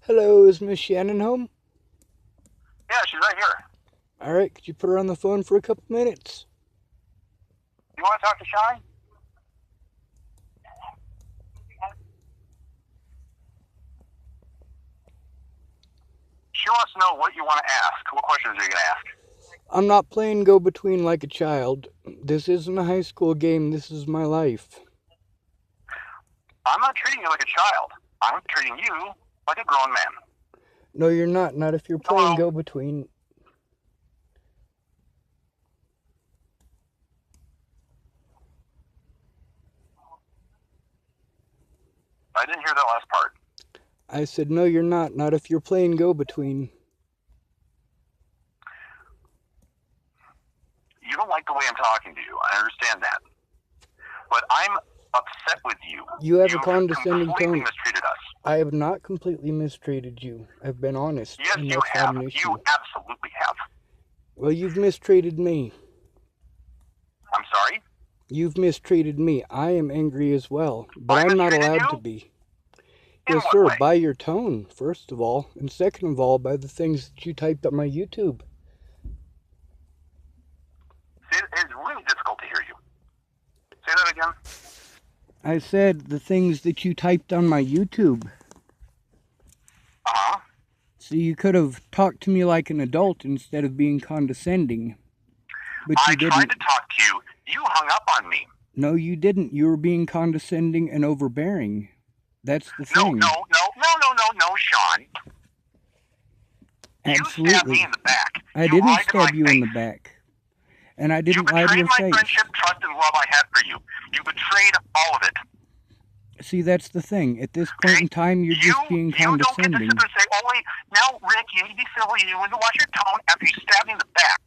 Hello, is Miss Shannon home? Yeah, she's right here. Alright, could you put her on the phone for a couple minutes? You want to talk to Shine? She wants to know what you want to ask. What questions are you going to ask? I'm not playing go between like a child. This isn't a high school game, this is my life. I'm not treating you like a child. I'm treating you like a grown man. No, you're not. Not if you're playing Hello? go between. I didn't hear that last part. I said, no, you're not. Not if you're playing go between. You don't like the way I'm talking to you. I understand that. But I'm upset with you. You have a You've condescending completely tone. mistreated us. I have not completely mistreated you. I've been honest, Yes, and you that's not have. an You issue. absolutely have. Well, you've mistreated me. I'm sorry? You've mistreated me. I am angry as well, but I I'm not mistreated allowed you? to be. In Yes, what sir, way? by your tone, first of all, and second of all, by the things that you typed on my YouTube. It's really difficult to hear you. Say that again. I said the things that you typed on my YouTube. Uh-huh. So you could have talked to me like an adult instead of being condescending. But I you tried didn't. to talk to you. You hung up on me. No, you didn't. You were being condescending and overbearing. That's the No, thing. no, Sean. You stabbed me Absolutely. in the back. I You didn't lied to my stab you in the face. back. And I You didn't lie to betrayed your my face. friendship, trust, and love I had for you. You betrayed all of it. See, that's the thing. At this point in time, you're just being You don't get to sit condescending. there and say, oh, wait, now, Rick, you need to be civil. You need to watch your tone after you stabbed me in the back.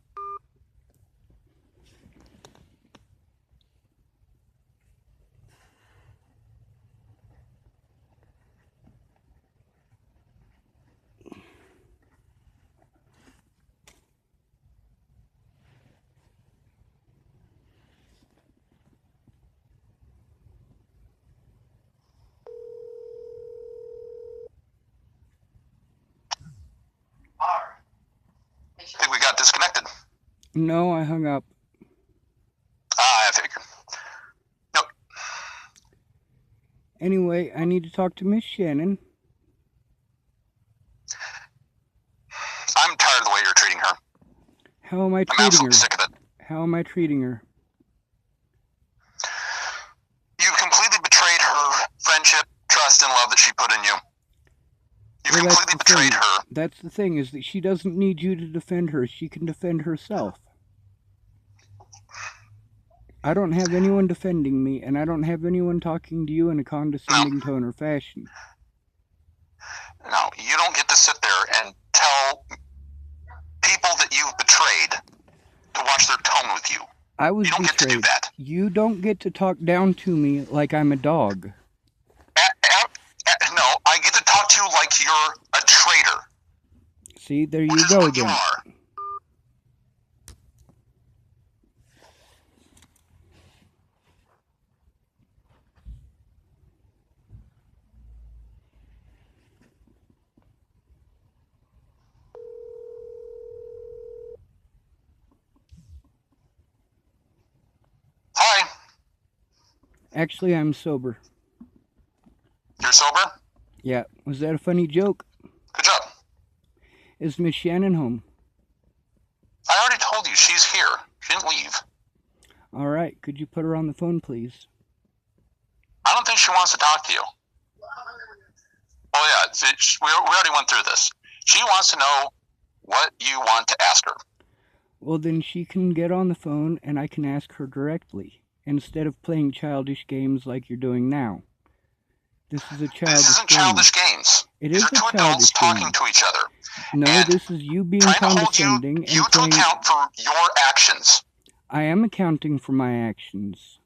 I think we got disconnected. No, I hung up. I figured. Nope. Anyway, I need to talk to Miss Shannon. I'm tired of the way you're treating her. How am I I'm treating her? absolutely sick of it. How am I treating her? You've completely betrayed her friendship, trust, and love that she put in you. You've Well, completely betrayed her. That's the thing, is that she doesn't need you to defend her. She can defend herself. I don't have anyone defending me, and I don't have anyone talking to you in a condescending tone or fashion. No, you don't get to sit there and tell people that you've betrayed to watch their tone with you. I was You don't get to do betrayed. that. You don't get to talk down to me like I'm a dog. No, I get to talk to you like you're a traitor. See, there Which you is go what again. you are. Hi. Actually, I'm sober. You're sober? Yeah, was that a funny joke? Good job. Is Miss Shannon home? I already told you she's here. She didn't leave. All right, could you put her on the phone, please? I don't think she wants to talk to you. Oh, yeah, we already went through this. She wants to know what you want to ask her. Well, then she can get on the phone and I can ask her directly, instead of playing childish games like you're doing now. This is a childish game. This isn't childish games. It is a These are two childish adults talking game. to each other. No, and this is you being trying to hold condescending you and to playing... account for your actions. I am accounting for my actions.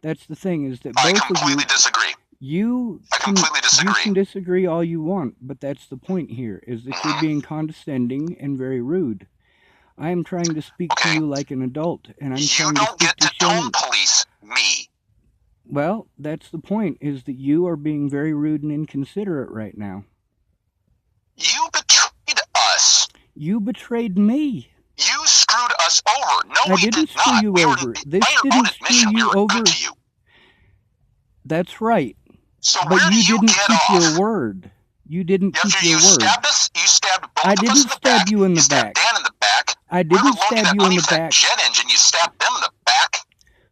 That's the thing, is that I both of you... completely disagree. I completely disagree. You can disagree all you want, but that's the point here, is that you're being condescending and very rude. I am trying to speak to you like an adult, and I'm trying to speak to Shannon. You don't get to tone police me. Well, that's the point, is that you are being very rude and inconsiderate right now. You betrayed me. You screwed us over. No, I we didn't did screw not. you We over. were, This by your didn't own screw admission, we you were over. good to you. That's right. So But where do you you didn't get keep off? your word. You didn't keep After your you word. stabbed us, you stabbed both I of us didn't in the stab back. you in the stabbed back. Dan in the back. I Whoever didn't loaned you stab that you in money the for that back. jet engine, you stabbed them in the back.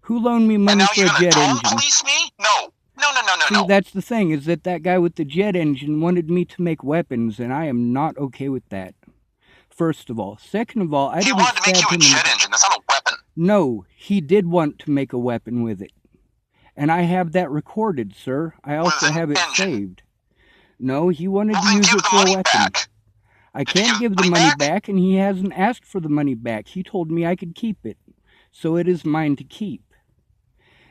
Who loaned me And money now for you're a going to jet tone engine? police me? No. No, no, no, no, See, no. that's the thing, is that guy with the jet engine wanted me to make weapons, and I am not okay with that. First of all. Second of all, I He didn't wanted to make stab you a him in the jet engine. That's not a weapon. No, he did want to make a weapon with it. And I have that recorded, sir. I also have it saved. No, he wanted to use it for a weapon. Back. I can't give the money back, and he hasn't asked for the money back. He told me I could keep it. So it is mine to keep.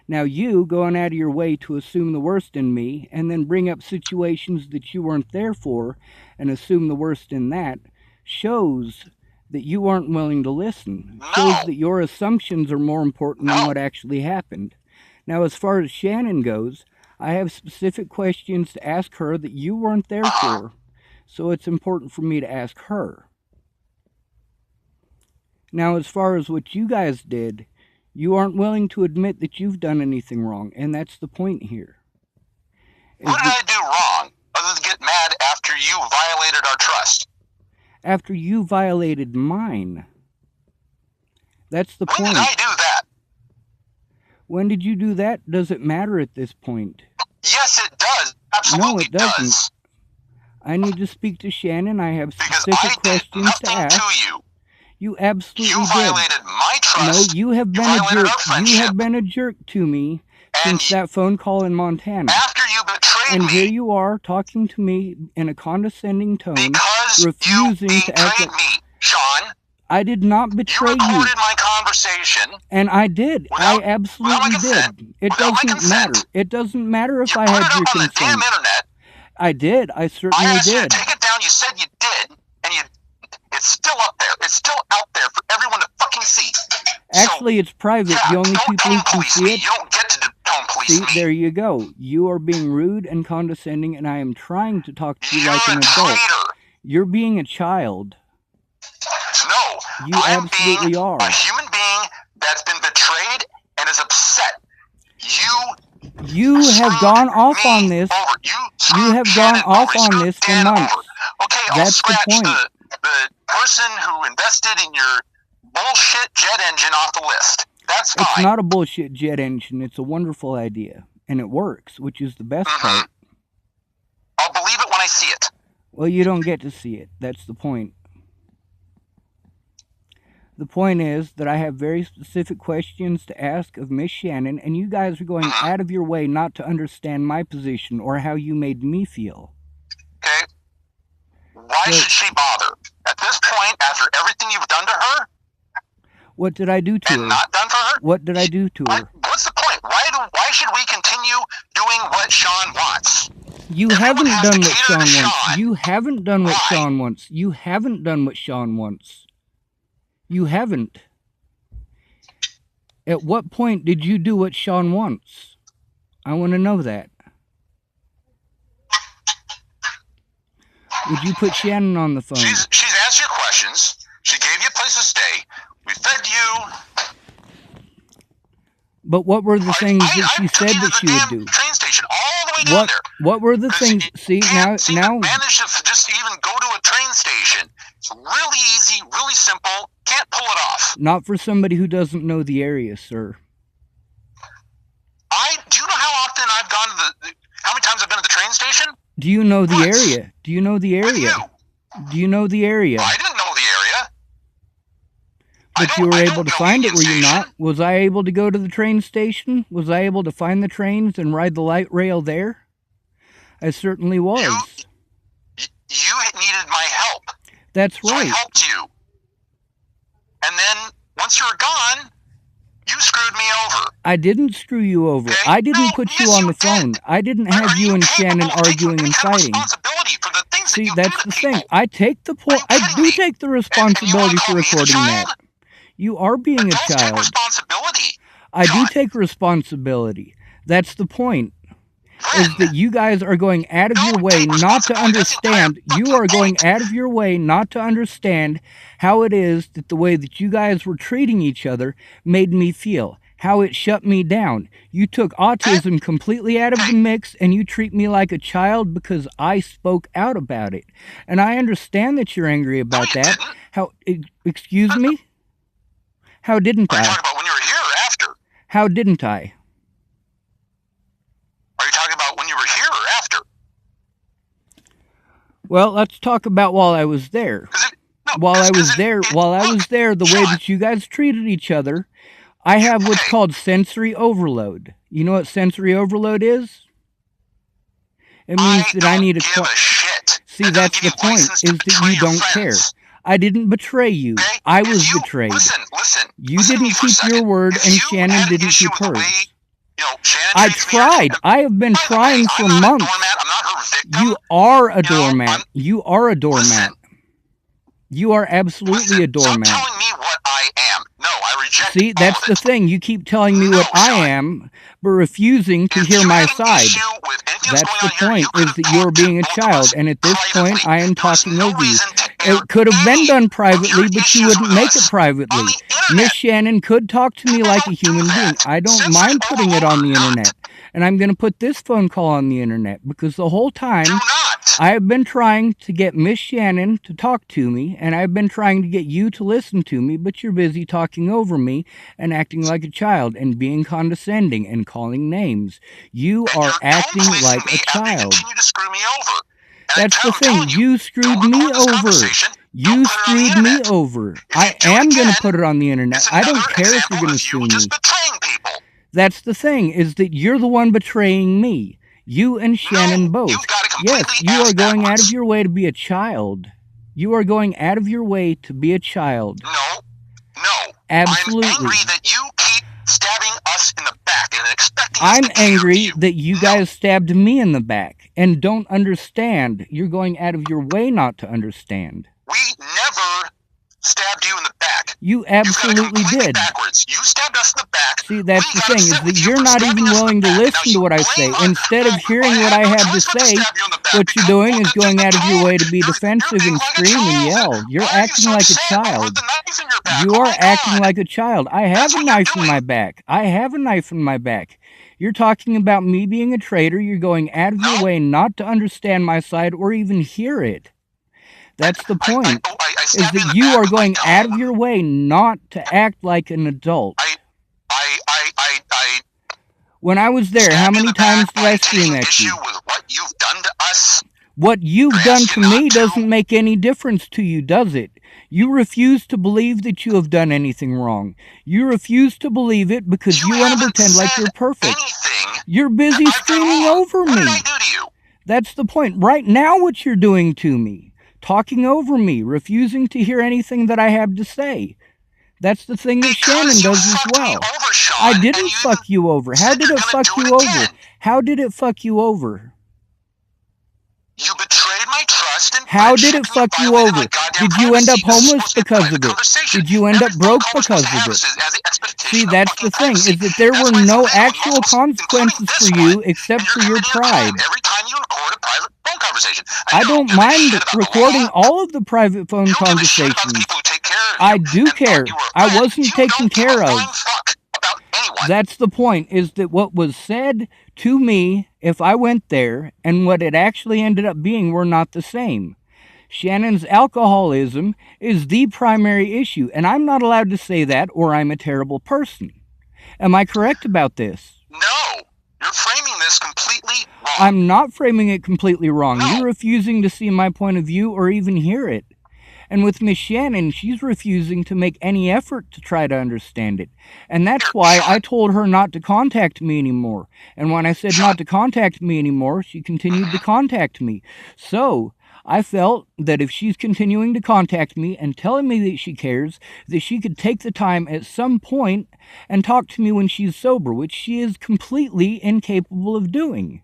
Now you going out of your way to assume the worst in me, and then bring up situations that you weren't there for, and assume the worst in that, shows that you aren't willing to listen. No. Shows that your assumptions are more important than what actually happened. Now, as far as Shannon goes, I have specific questions to ask her that you weren't there for, so it's important for me to ask her. Now, as far as what you guys did, you aren't willing to admit that you've done anything wrong, and that's the point here. What did I do wrong, other than get mad after you violated our trust? After you violated mine. That's the point. When did I do that? When did you do that? Does it matter at this point? Yes, it does. Absolutely no, it doesn't. Does. I need to speak to Shannon. I have specific because questions to ask. To you. You absolutely you violated did. My trust. No, you have been a jerk. You have been a jerk to me since that phone call in Montana. After you betrayed and me. here you are talking to me in a condescending tone, because refusing you to act. Me, Sean. I did not betray you. You recorded my conversation. And I did. I absolutely did. It doesn't matter. It doesn't matter if I had your consent. Damn internet. I did. I certainly did. You to take it down. You said you did, and it's still up there. It's still out there for everyone to fucking see. Actually, it's private. Yeah, the only people who can see it. You don't get to tone police me. There you go. You are being rude and condescending, and I am trying to talk to you like an adult. You're being a child. No, you absolutely are. A human being that's been betrayed and is upset. You have gone off on this. You have gone off on this for months. Okay, that's the point. The person who invested in your bullshit jet engine off the list. That's fine. It's not a bullshit jet engine. It's a wonderful idea, and it works, which is the best part. I'll believe it when I see it. Well, you don't get to see it. That's the point. The point is that I have very specific questions to ask of Miss Shannon, and you guys are going out of your way not to understand my position or how you made me feel. Okay. Why should she bother? At this point, after everything you've done to her? What did I do to her? Not done for her? What did I do to her? What's the point? Why should we continue doing what Sean wants? You haven't done what Sean wants. You haven't done what Sean wants. You haven't done what Sean wants. You haven't. At what point did you do what Sean wants? I want to know that. Would you put Shannon on the phone? She's asked you questions. She gave you a place to stay. We fed you. But what were the things that she said that she would do? Train station, all the way down there. What were the things? See, now manage to just even go to a train station. It's really easy, really simple. Can't pull it off. Not for somebody who doesn't know the area, sir. Do you know how often I've gone to how many times I've been to the train station? Do you know the area? Do you know the area? Do you know the area? I didn't know the area. But you were able to find it, were you not? Was I able to go to the train station? Was I able to find the trains and ride the light rail there? I certainly was. You needed my help. That's right. So I helped you. And then, once you were gone, you screwed me over. I didn't screw you over. Okay? I didn't put you on the phone. I didn't have you and Shannon arguing and fighting. See, that's the thing. I take the point. I do take the responsibility for recording that. You are being a child. Responsibility. I do take responsibility. That's the point. is that you guys are going out of your way not to understand. You are going out of your way not to understand how it is that the way that you guys were treating each other made me feel, how it shut me down. You took autism completely out of the mix and you treat me like a child because I spoke out about it. And I understand that you're angry about that. How, excuse me? How didn't Are you I? talking about when you were here or after? How didn't I? Are you talking about when you were here or after? Well, let's talk about while I was there. While I was there, the way that you guys treated each other, I have what's called sensory overload. You know what sensory overload is? It means that I need a shit. See, that's the point, is that you don't care. I didn't betray you. Okay? I was Because you- betrayed. Listen. You Listen to me didn't for a keep your second. word, If and you Shannon had an didn't issue keep with the hers. way, Shannon I treats me, tried. I have been by the way, trying for I'm not months. a doormat. I'm not her victim. You are a You know, doormat. I'm- You are a doormat. Listen. You are absolutely a doormat. Stop telling me what I am. No, I reject See, all that's of the it. thing. You keep telling me No, what I Sean. am, but refusing to If hear you my had an side. issue with anything That's going the on here, point, you could is have that you're talked to being a both of child, us and at this privately. point, I am There was talking no over you. reason to air It could have been any done of privately, your but you issues wouldn't with make us it on privately. the internet. Miss Shannon could talk to me like a human being. I don't Sensory mind putting it on the overload or internet. And I'm going to put this phone call on the internet because the whole time Do not. I have been trying to get Miss Shannon to talk to me, and I've been trying to get you to listen to me, but you're busy talking over me and acting like a child and being condescending and calling names. You And are you're acting downplaying like me a after you child. continue to screw me over. And That's the I'm telling thing. You screwed don't me record this over. conversation. You Don't put it on the screwed me internet. over. If I you do it am going to again, put it on the internet. It's I don't another care if you're example going to of sue you me. just betraying people. That's the thing, is that you're the one betraying me. You and Shannon both. You've got it completely Yes, you are ass going out backwards. of your way to be a child. You are going out of your way to be a child. No. Absolutely. I'm angry that you keep stabbing us in the back and expecting us I'm to care angry to you. that you guys stabbed me in the back and don't understand. You're going out of your way not to understand. We never stabbed you in the back. You You've got it absolutely completely did. backwards. You stabbed us in the back. See, that's We the got thing, is upset that with you you're for not stabbing even us in the willing to back. Now listen to you what I blame say. us. Instead of Well, hearing I what had I no have to choice but to say, stab you in the back what you're because, doing well, is that's going just out the of your way to tone. be defensive being and like a scream and child. yell. You're Why are you acting so like a upset child. over the knife in your back? You Oh are my acting God. like a child. I have That's a what you're knife in my doing. back. I have a knife in my back. You're talking about me being a traitor. You're going out of your No. way not to understand my side or even hear it. That's the point, I is stabbed you in that the you back are with my going out of tongue. your way not to act like an adult. I When I was there, stabbed how you in many the times back did by I scream taking at issue you? with what you've done to us. What you've I done asked to you not me to. doesn't make any difference to you, does it? You refuse to believe that you have done anything wrong. You refuse to believe it because you want to haven't pretend like said you're perfect. anything You're busy that I've done screaming wrong. over What me. did I do to you? That's the point. Right now, what you're doing to me, talking over me, refusing to hear anything that I have to say. That's the thing that Shannon Because you does as fucked me well. over, Sean, I and didn't you fuck even you over. How said did you're it gonna fuck do you it over? again. How did it fuck you over? You betrayed my trust and How did friendship, it and fuck you violated over? my goddamn Did you end up privacy. This is homeless supposed to be a because private of it? conversation. Did you end Every up phone broke call we're supposed because to of have it? has the expectation See, of that's fucking the thing, privacy. is that there That's were why it's no illegal in actual most, consequences including for this you one, except and for you're your committing a crime pride. every time you record a private phone conversation. I You don't give a mind shit about the recording law. all of the private phone You don't give a shit about the conversations. people who take care of you I do and thought care. you were a I friend. wasn't You taken don't give care a of. flying fuck about anyone. That's the point, is that what was said to me, if I went there, and what it actually ended up being were not the same. Shannon's alcoholism is the primary issue, and I'm not allowed to say that, or I'm a terrible person. Am I correct about this? No, you're framing this completely wrong. I'm not framing it completely wrong. No. You're refusing to see my point of view or even hear it. And with Miss Shannon, she's refusing to make any effort to try to understand it. And that's why I told her not to contact me anymore. And when I said not to contact me anymore, she continued to contact me. So I felt that if she's continuing to contact me and telling me that she cares, that she could take the time at some point and talk to me when she's sober, which she is completely incapable of doing.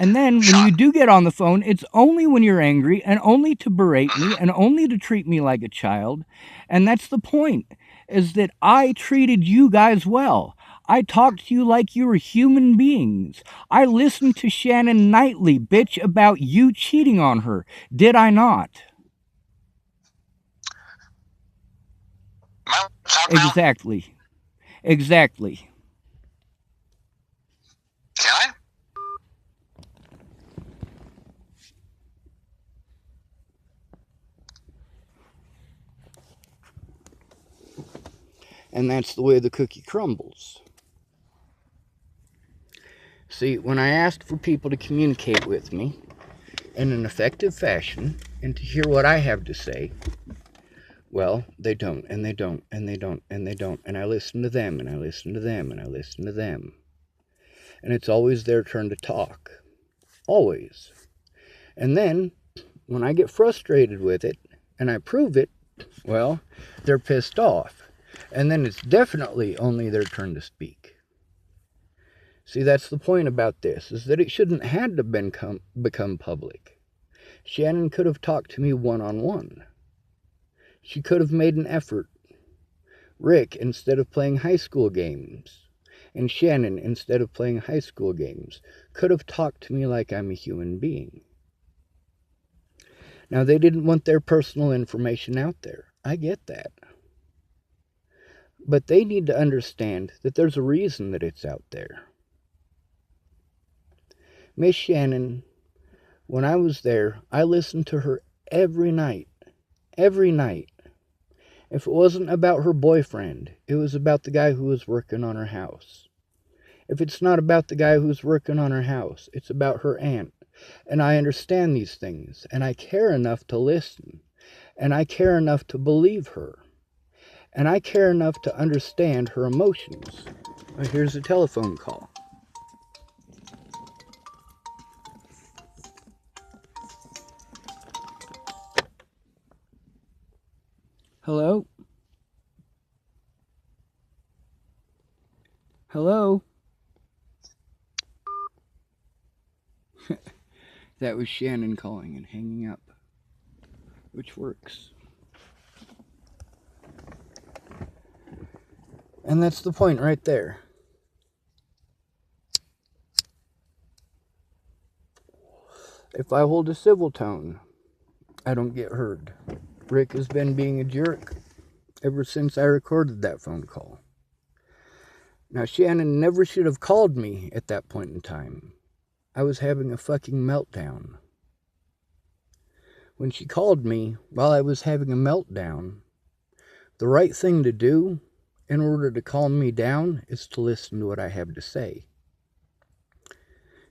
And then when you do get on the phone, it's only when you're angry and only to berate me and only to treat me like a child. And that's the point, is that I treated you guys well. I talked to you like you were human beings. I listened to Shannon nightly bitch about you cheating on her. Did I not? Am I talking now? Exactly. Exactly. Can I? And that's the way the cookie crumbles. See, when I asked for people to communicate with me in an effective fashion and to hear what I have to say, well, they don't, and they don't, and they don't, and they don't. And I listen to them, and I listen to them, and I listen to them. And it's always their turn to talk. Always. And then, when I get frustrated with it, and I prove it, well, they're pissed off. And then it's definitely only their turn to speak. See, that's the point about this, is that it shouldn't have to become public. Shannon could have talked to me one-on-one. She could have made an effort. Rick, instead of playing high school games, and Shannon, instead of playing high school games, could have talked to me like I'm a human being. Now, they didn't want their personal information out there. I get that. But they need to understand that there's a reason that it's out there. Miss Shannon, when I was there, I listened to her every night. Every night. If it wasn't about her boyfriend, it was about the guy who was working on her house. If it's not about the guy who's working on her house, it's about her aunt. And I understand these things, and I care enough to listen, and I care enough to believe her, and I care enough to understand her emotions. Well, here's a telephone call. Hello? Hello? That was Shannon calling and hanging up, which works. And that's the point right there. If I hold a civil tone, I don't get heard. Rick has been being a jerk ever since I recorded that phone call. Now, Shannon never should have called me at that point in time. I was having a fucking meltdown. When she called me while I was having a meltdown, the right thing to do in order to calm me down is to listen to what I have to say.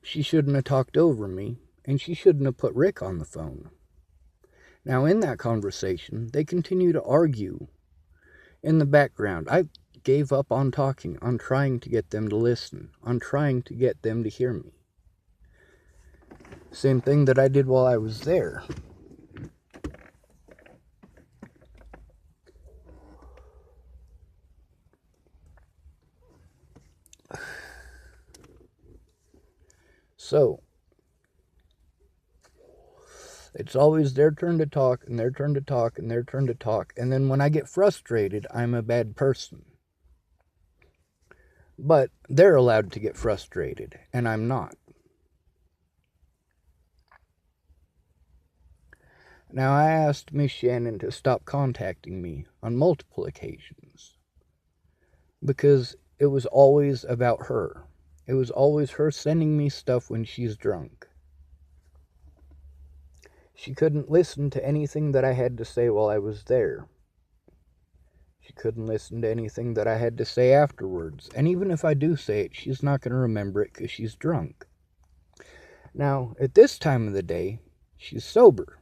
She shouldn't have talked over me, and she shouldn't have put Rick on the phone. Now, in that conversation, they continue to argue in the background. I gave up on talking, on trying to get them to listen, on trying to get them to hear me. Same thing that I did while I was there. So, it's always their turn to talk, and their turn to talk, and their turn to talk. And then when I get frustrated, I'm a bad person. But they're allowed to get frustrated, and I'm not. Now, I asked Miss Shannon to stop contacting me on multiple occasions because it was always about her. It was always her sending me stuff when she's drunk. She couldn't listen to anything that I had to say while I was there. She couldn't listen to anything that I had to say afterwards. And even if I do say it, she's not going to remember it because she's drunk. Now, at this time of the day, she's sober.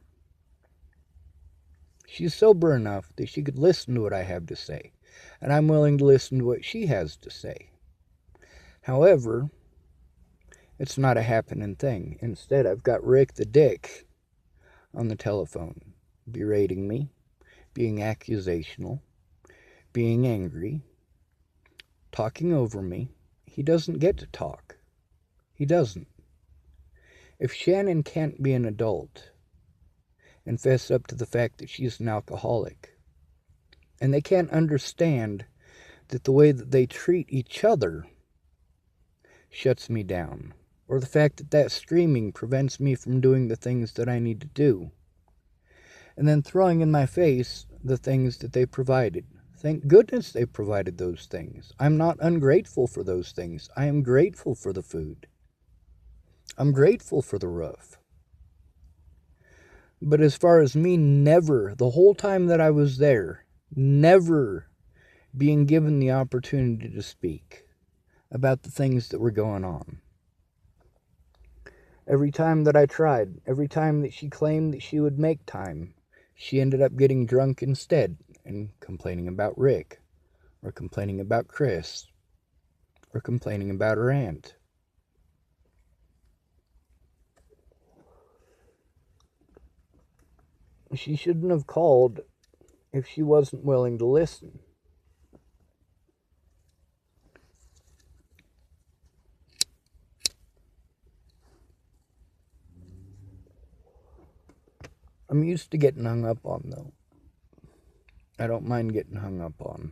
She's sober enough that she could listen to what I have to say. And I'm willing to listen to what she has to say. However, it's not a happening thing. Instead, I've got Rick the Dick on the telephone, berating me, being accusational, being angry, talking over me. He doesn't get to talk. He doesn't. If Shannon can't be an adult and fess up to the fact that she's an alcoholic, and they can't understand that the way that they treat each other shuts me down, or the fact that that screaming prevents me from doing the things that I need to do, and then throwing in my face the things that they provided. Thank goodness they provided those things. I'm not ungrateful for those things. I am grateful for the food. I'm grateful for the roof. But as far as me, never, the whole time that I was there, never being given the opportunity to speak about the things that were going on. Every time that I tried, every time that she claimed that she would make time, she ended up getting drunk instead and complaining about Rick, or complaining about Chris, or complaining about her aunt. She shouldn't have called if she wasn't willing to listen. I'm used to getting hung up on, though. I don't mind getting hung up on.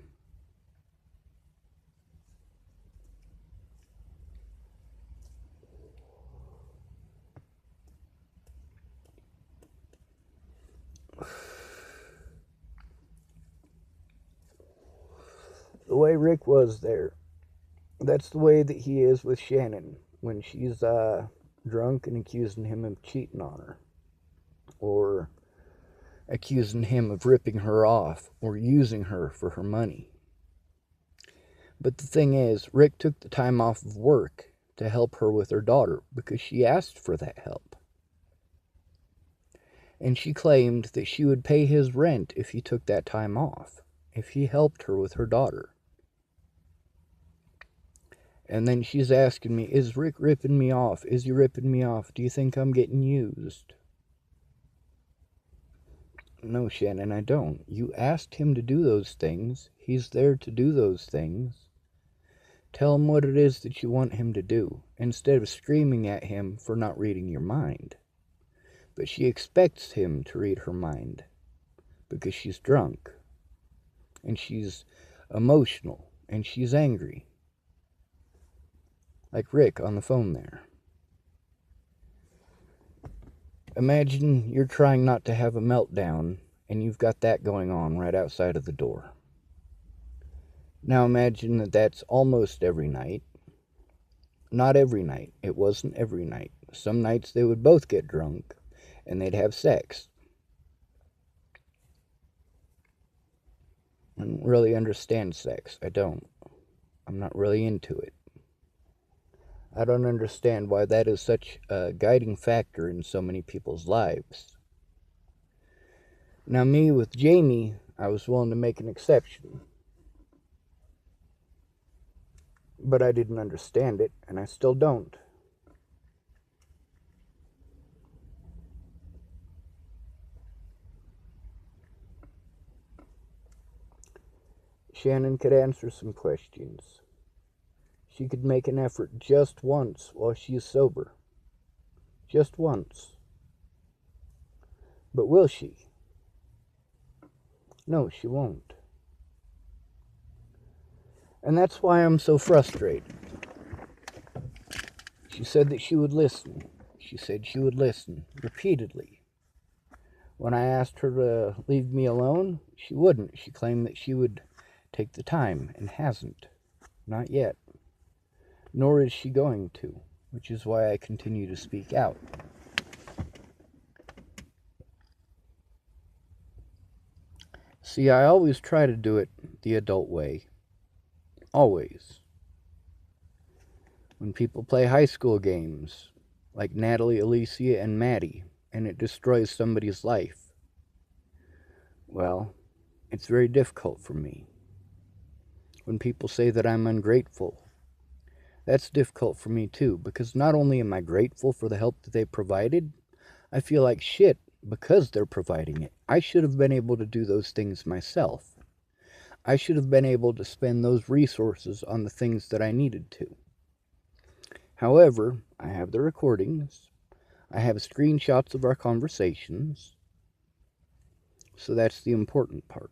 The way Rick was there, that's the way that he is with Shannon when she's drunk and accusing him of cheating on her, or accusing him of ripping her off or using her for her money. But the thing is, Rick took the time off of work to help her with her daughter because she asked for that help. And she claimed that she would pay his rent if he took that time off, if he helped her with her daughter. And then she's asking me, is Rick ripping me off? Is he ripping me off? Do you think I'm getting used? No, Shannon, I don't. You asked him to do those things. He's there to do those things. Tell him what it is that you want him to do, instead of screaming at him for not reading your mind. But she expects him to read her mind because she's drunk, and she's emotional, and she's angry. Like Rick on the phone there. Imagine you're trying not to have a meltdown, and you've got that going on right outside of the door. Now imagine that that's almost every night. Not every night. It wasn't every night. Some nights they would both get drunk, and they'd have sex. I don't really understand sex. I don't. I'm not really into it. I don't understand why that is such a guiding factor in so many people's lives. Now me with Jamie, I was willing to make an exception. But I didn't understand it, and I still don't. Shannon could answer some questions. She could make an effort just once while she's sober. Just once. But will she? No, she won't. And that's why I'm so frustrated. She said that she would listen. She said she would listen repeatedly. When I asked her to leave me alone, she wouldn't. She claimed that she would take the time, and hasn't. Not yet. Nor is she going to, which is why I continue to speak out. See, I always try to do it the adult way. Always. When people play high school games, like Natalie, Alicia, and Maddie, and it destroys somebody's life, well, it's very difficult for me. When people say that I'm ungrateful, that's difficult for me too, because not only am I grateful for the help that they provided, I feel like shit because they're providing it. I should have been able to do those things myself. I should have been able to spend those resources on the things that I needed to. However, I have the recordings. I have screenshots of our conversations. So that's the important part.